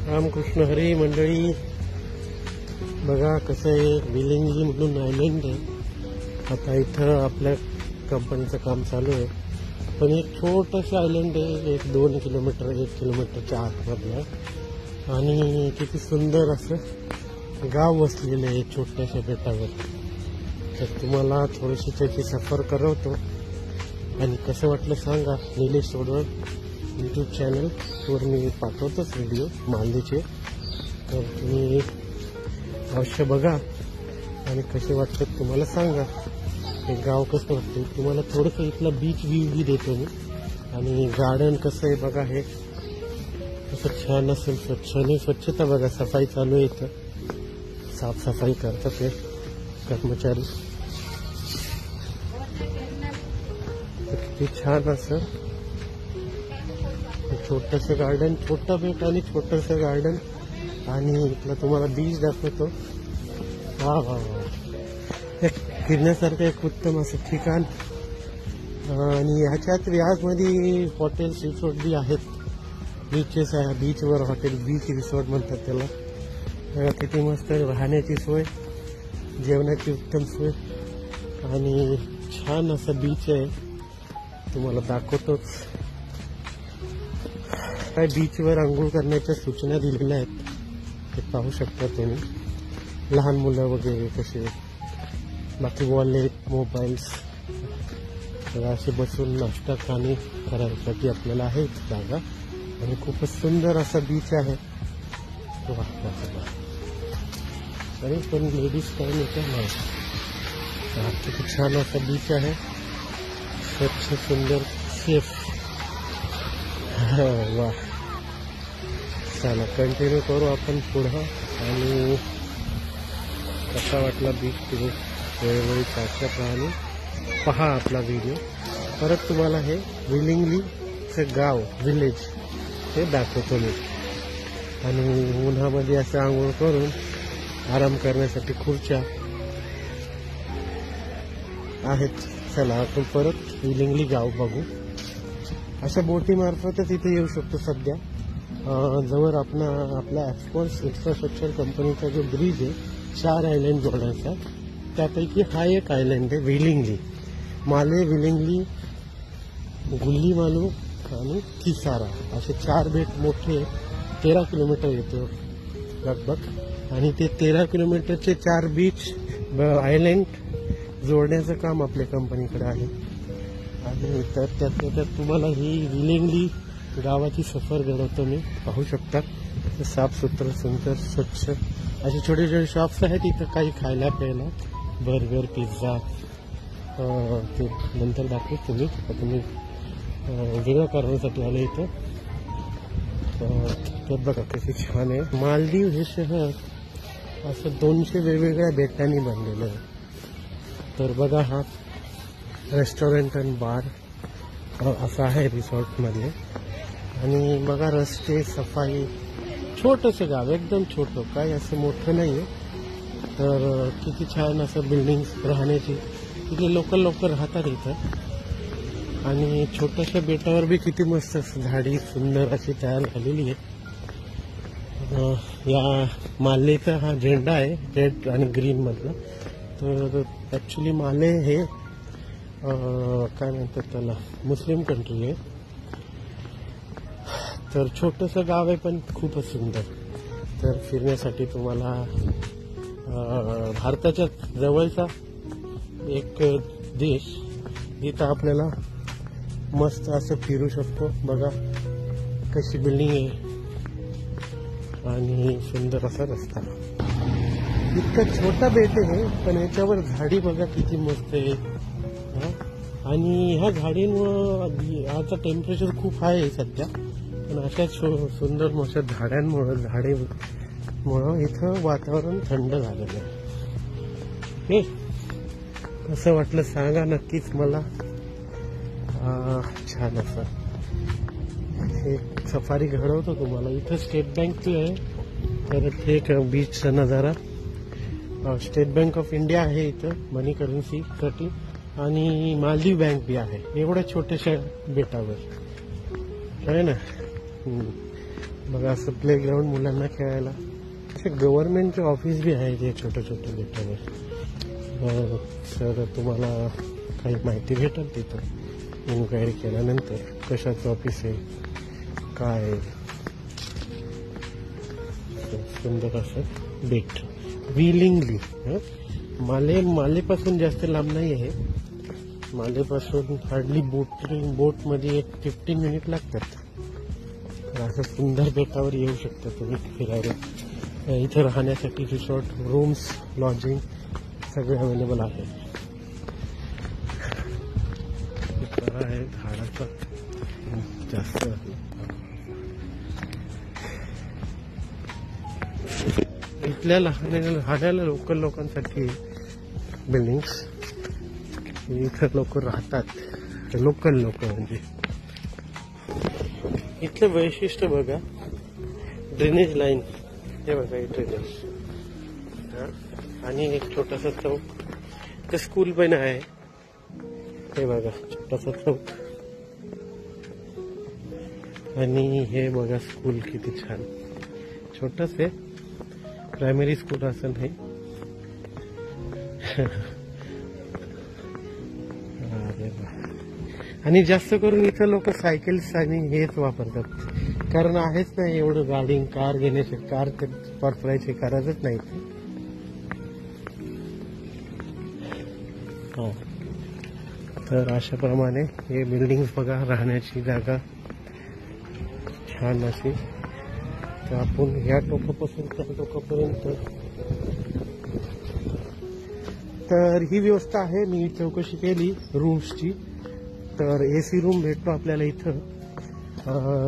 रामकृष्ण हरी मंडळी, बघा कसं आहे, विलिंगी म्हणून आयलंड आहे. आता इथं आपल्या कंपनीचं काम चालू आहे, पण एक छोटंसं आयलंड आहे, 1-2 किलोमीटर 1 किलोमीटरच्या आतमधलं, आणि किती सुंदर असं गाव वसलेलं आहे छोट्याशा बेटावर. तर तुम्हाला थोडीशी त्याची सफर करवतो आणि कसं वाटलं सांगा. निलेश सोडवळ यूट्यूब चॅनलवर मी पाठवतोच व्हिडिओ मालदीचे, तर तुम्ही अवश्य बघा आणि कसे वाटतात तुम्हाला सांगा. हे गाव कसं वाटतं तुम्हाला, थोडंसं इथलं बीच व्ह्यू देतो मी. आणि गार्डन कसं आहे बघा, हे कसं छान असेल, स्वच्छ आणि स्वच्छता बघा, सफाई चालू आहे इथं, साफसफाई करतात हे कर्मचारी. किती छान असं छोटंसं गार्डन, छोटं बेट आणि छोटंसं गार्डन, आणि इथलं तुम्हाला बीच दाखवतो. वा वा वा, फिरण्यासारखं एक उत्तम असं ठिकाण. आणि ह्याच्यात व्याजमध्ये हॉटेल्स रिसॉर्ट बी आहेत, बीचेस आहे, बीचवर हॉटेल, बीच रिसॉर्ट म्हणतात त्याला. किती मस्त राहण्याची सोय, जेवणाची उत्तम सोय, आणि छान असं बीच आहे, तुम्हाला दाखवतोच. काय बीचवर आंघोळ करण्याच्या सूचना दिलेल्या आहेत, ते पाहू शकता तुम्ही. लहान मुलं वगैरे कसे, बाकी वॉलेट, मोबाईल्स, असे बसून नाश्ता खाणे करायसाठी आपल्याला आहे जागा. आणि खूपच सुंदर असा बीच आहे. तरी पण लेडीज काही नाही, खूप छान असा बीच आहे, स्वच्छ, सुंदर, सेफ. वा, चला कंटिन्यू करू आपण पुढं. आणि कसा वाटला बीच तुम्ही वेळोवेळी साक्षात राहणे पहा आपला व्हिडिओ. परत तुम्हाला हे विलिंगलीचं गाव, विलेज, हे दाखवतो मी. आणि उन्हामध्ये असं आंघोळ करून आराम करण्यासाठी खुर्च्या आहेत. चला आपण परत विलिंगली गाव बघू. अशा बोटीमार्फतच इथे येऊ शकतो सध्या. जवळ आपल्या एक्सपोर्ट्स इन्फ्रास्ट्रक्चर कंपनीचा जो ब्रिज आहे 4 आयलंड जोडण्याचा, त्यापैकी हा एक आयलंड आहे विलिंगली. माले, विलिंगली, गुल्लीमालू आणि किसारा, असे 4 बेट मोठे, 13 किलोमीटर येतो लगभग. आणि ते 13 किलोमीटरचे 4 बीच आयलंड जोडण्याचं काम आपल्या कंपनीकडे आहे. आणि तर त्यात तुम्हाला ही विलिंगली गावाची सफर घडवतो मी, पाहू शकता. साफसुथरं, सुंदर, स्वच्छ असे छोटे छोटे शॉप्स आहेत इथं, काही खायला प्यायला, बर्गर, पिझ्झा, ते नंतर दाखवू. तुम्ही वेगळ्या कारणासाठी आले इथं. तर बघा कशी छान आहे. मालदीव हे शहर असं 200 वेगवेगळ्या बेटांनी बनलेलं आहे. तर बघा, हा रेस्टॉरंट आणि बार असं आहे रिसॉर्टमध्ये. आणि बघा रस्ते, सफाई, छोटंसं गाव, एकदम छोटं, काही असं मोठं नाही आहे. तर किती छान असं बिल्डिंग्स राहण्याची, तिथे लोकल राहतात इथं. आणि छोट्याशा बेटावर बी किती मस्त झाडी सुंदर अशी तयार झालेली आहे. या मालेचा हा झेंडा आहे, रेड आणि ग्रीन मधला. तर ॲक्च्युली माले हे काय म्हणतात त्याला, मुस्लिम कंट्री आहे. तर छोटंसं गाव आहे पण खूपच सुंदर. तर फिरण्यासाठी तुम्हाला भारताच्या जवळचा एक देश जिथं आपल्याला मस्त असं फिरू शकतो. बघा कशी बिल्डिंग आहे आणि सुंदर असा रस्ता. इतकं छोटा बेट आहे पण याच्यावर झाडी बघा किती मस्त आहे. आणि ह्या झाडींमुळं आता टेम्परेचर खूप हाय आहे सध्या, पण अशा सुंदर मोठ्या झाडांमुळं इथं वातावरण थंड झालेलं आहे. कसं वाटलं सांगा नक्कीच मला. छान असं एक सफारी घडवतो तुम्हाला. इथं स्टेट बँक आहे, तर ते एक बीचचा नजारा. स्टेट बँक ऑफ इंडिया आहे इथं मनी करन्सीसाठी, आणि मालदीव बँक बी आहे एवढ्या छोट्याशा बेटावर. आहे ना. बघा असं प्ले ग्राउंड मुलांना खेळायला. असे गव्हर्नमेंटचे ऑफिस बी आहेत हे छोट्या छोट्या बेटावर. तर तुम्हाला काही माहिती भेटेल तिथं इन्क्वायरी केल्यानंतर कशाचं ऑफिस आहे काय आहे. सुंदर असं बेट विलिंगली. मालेपासून जास्त लांब नाही आहे. मालेपासून हार्डली बोटमध्ये 15 मिनिट लागतात. तर असं सुंदर बेटावर येऊ शकता तुम्ही फिरायला. इथं राहण्यासाठी रिसॉर्ट, रूम्स, लॉजिंग सगळे अवेलेबल आहे. आहे झाडाचा जास्त इथल्या राहण्याला लोकल लोकांसाठी बिल्डिंग्स. इथं लोक राहतात, लोकल लोक. म्हणजे इथलं वैशिष्ट्य बघा, ड्रेनेज लाईन. हे बघा हे ड्रेनेज. आणि एक छोटासा चौक. तर स्कूल पण आहे. हे बघा छोटासा चौक. आणि हे बघा स्कूल किती छान. छोटस आहे, प्रायमरी स्कूल असं नाही. आणि जास्त करून इथं लोक सायकल्स आणि हेच वापरतात. कारण आहेच नाही एवढं गाडी कार घेण्याची, कार वापरायची गरजच नाही. तर अशाप्रमाणे हे बिल्डिंग बघा, राहण्याची जागा छान अशी. तर आपण ह्या टोकापासून त्या टोकापर्यंत. तर ही व्यवस्था आहे. मी चौकशी केली रूम्सची. तर AC रूम भेटतो आपल्याला इथं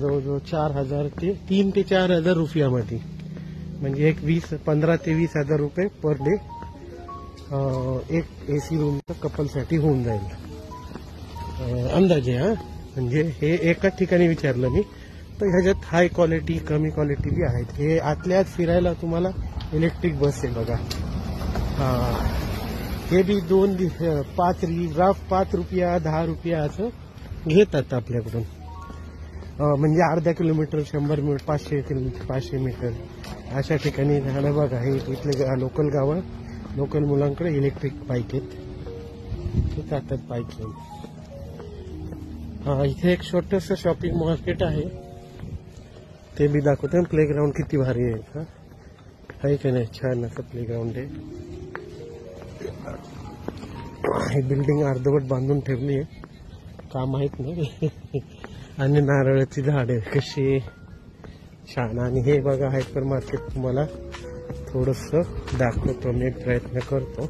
जवळजवळ 3 ते 4,000 रुपयामध्ये. म्हणजे एक 15 ते 20,000 रुपये पर डे एक AC रूम कपलसाठी होऊन जाईल अंदाजे. म्हणजे हे एकाच ठिकाणी विचारलं मी. तर ह्याच्यात हाय क्वालिटी, कमी क्वालिटी बी आहेत. हे आतल्या आत फिरायला तुम्हाला इलेक्ट्रिक बस आहे बघा. हे बी 5 रुपया 10 रुपया असं घेतात आपल्याकडून. म्हणजे अर्धा किलोमीटर, 100 मीटर, 500 मीटर अशा ठिकाणी राहणं बघा. हे इथले लोकल गावं, लोकल मुलांकडे इलेक्ट्रिक बाईक आहेत, ते जातात बाईक घेऊन. इथे एक छोटंसं शॉपिंग मार्केट आहे, ते बी दाखवतो. प्लेग्राऊंड किती भारी आहे का नाही. छान असं प्लेग्राऊंड आहे. ही बिल्डिंग अर्धवट बांधून ठेवली आहे, काम माहित नाही. आणि नारळाची झाडे कशी छान. आणि हे बघा हायपर मार्केट तुम्हाला थोडस दाखवतो मी, प्रयत्न करतो.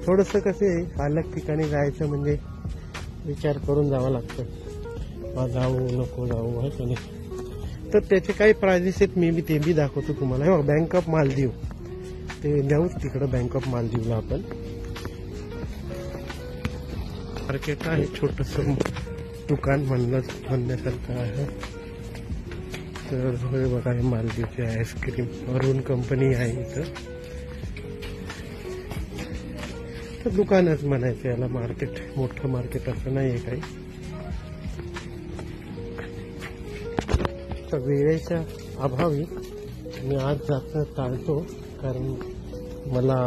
थोडस कसे अलग ठिकाणी जायचं म्हणजे विचार करून जावं लागतं. जाऊ नको जाऊ आहे का नाही. तर त्याचे काही प्राइजेस आहेत, मी बी ते बी दाखवतो तुम्हाला. बँक ऑफ मालदीव, ते जाऊच तिकडं बँक ऑफ मालदीवला आपण. मार्केट आहे छोटस, दुकान म्हणण्यासारखं आहे. तर हे बघा हे मालदीवचे आईस्क्रीम, अरुण कंपनी आहे इथं. तर दुकानच म्हणायचं याला, मार्केट. मोठं मार्केट असं नाही आहे काही. तर वेळेच्या अभावी मी आज जास्त टाळतो, कारण मला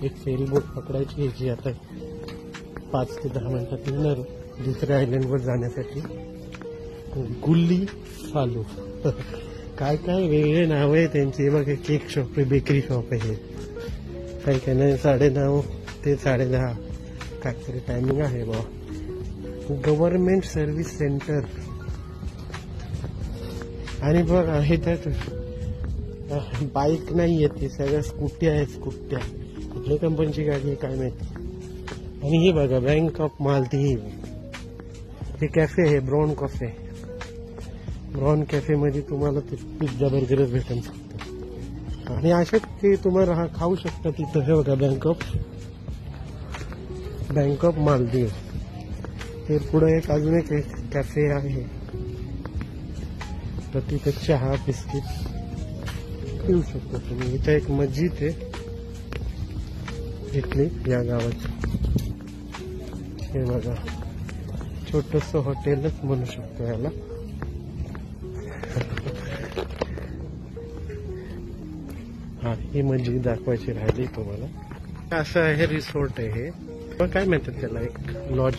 एक फेरी बोट पकडायची आहे जी आता 5 ते 10 मिनिटात येणार दुसऱ्या आयलंडवर जाण्यासाठी. गुल्ली फालू काय काय वेगळे नाव आहे त्यांचे बघा. केक शॉप आहे, बेकरी शॉप आहे. काही काही नाही 9:30 ते 10:30 काहीतरी टायमिंग आहे बा. Government service centre. आणि बघ आहे त्यात बाईक नाही येते, सगळ्या स्कूट्या आहेत. स्कूट्या कुठल्या कंपनीची गाडी आहे काय माहिती. आणि हे बघा बँक ऑफ मालदीव. हे कॅफे आहे, ब्राऊन कॅफे. ब्राऊन कॅफे मध्ये तुम्हाला ते पिझ्झा बर्गरच भेटेल फक्त. आणि अशाच ते तुम्हाला खाऊ शकता तिथं. हे बघा बँक ऑफ मालदीव. हे पुढे एक अजून एक कॅफे आहे, तर तिथे चहा बिस्किट पिऊ शकतो तुम्ही. इथं एक मस्जिद आहे इथली या गावाची. हे बघा छोटस हॉटेलच म्हणू शकतो याला. हा, ही मस्जिद दाखवायची राहिली तुम्हाला. असं आहे रिसॉर्ट आहे हे. पण काय म्हणतात त्याला, एक लॉज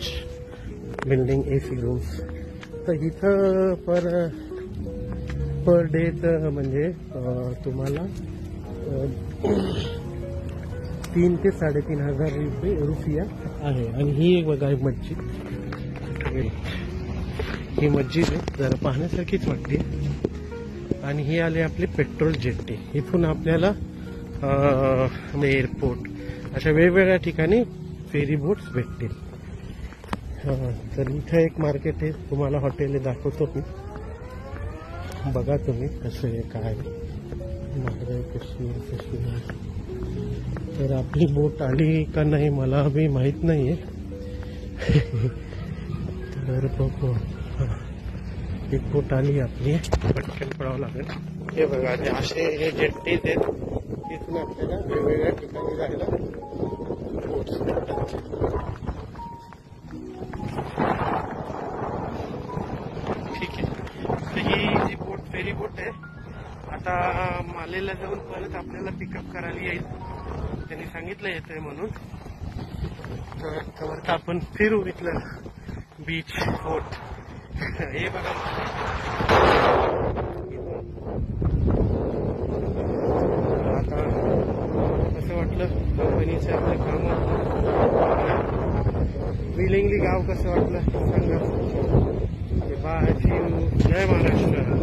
बिल्डिंग, AC रूम्स. तर इथं पर डे म्हणजे तुम्हाला 3 ते 3,500 रुपया आहे. आणि ही एक बघा मस्जिद, ही मस्जिद आहे, जरा पाहण्यासारखीच वाटते. आणि ही आले आपले पेट्रोल जेट्टी. इथून आपल्याला एअरपोर्ट अशा वेगवेगळ्या ठिकाणी फेरी बोट्स भेटतील. तर इथं एक मार्केट आहे, तुम्हाला हॉटेल दाखवतो मी. बघा तुम्ही कसं आहे, काय महागाई कशी आहे. तर आपली बोट आली का नाही मला बी माहित नाहीये. तर बघू, एक बोट आली आपली, पटकन पडावं लागेल. हे बघा, असे हे जेट्टीज आहेत, तिथून आपल्याला वेगवेगळ्या ठिकाणी जायला बोट्स भेटतात. ठीक आहे. तर ही जी बोट फेरी बोट आहे, आता मालेला जाऊन परत आपल्याला पिकअप करायला येईल. त्यांनी सांगितलं येतंय म्हणून. तर त्यावर आपण फिरू इथलं बीच बोट. हे बघा, आता कसं वाटलं कंपनीचं आपलं काम. विलिंगली गाव कसं वाटलं सांगा. बाय, जय महाराष्ट्र.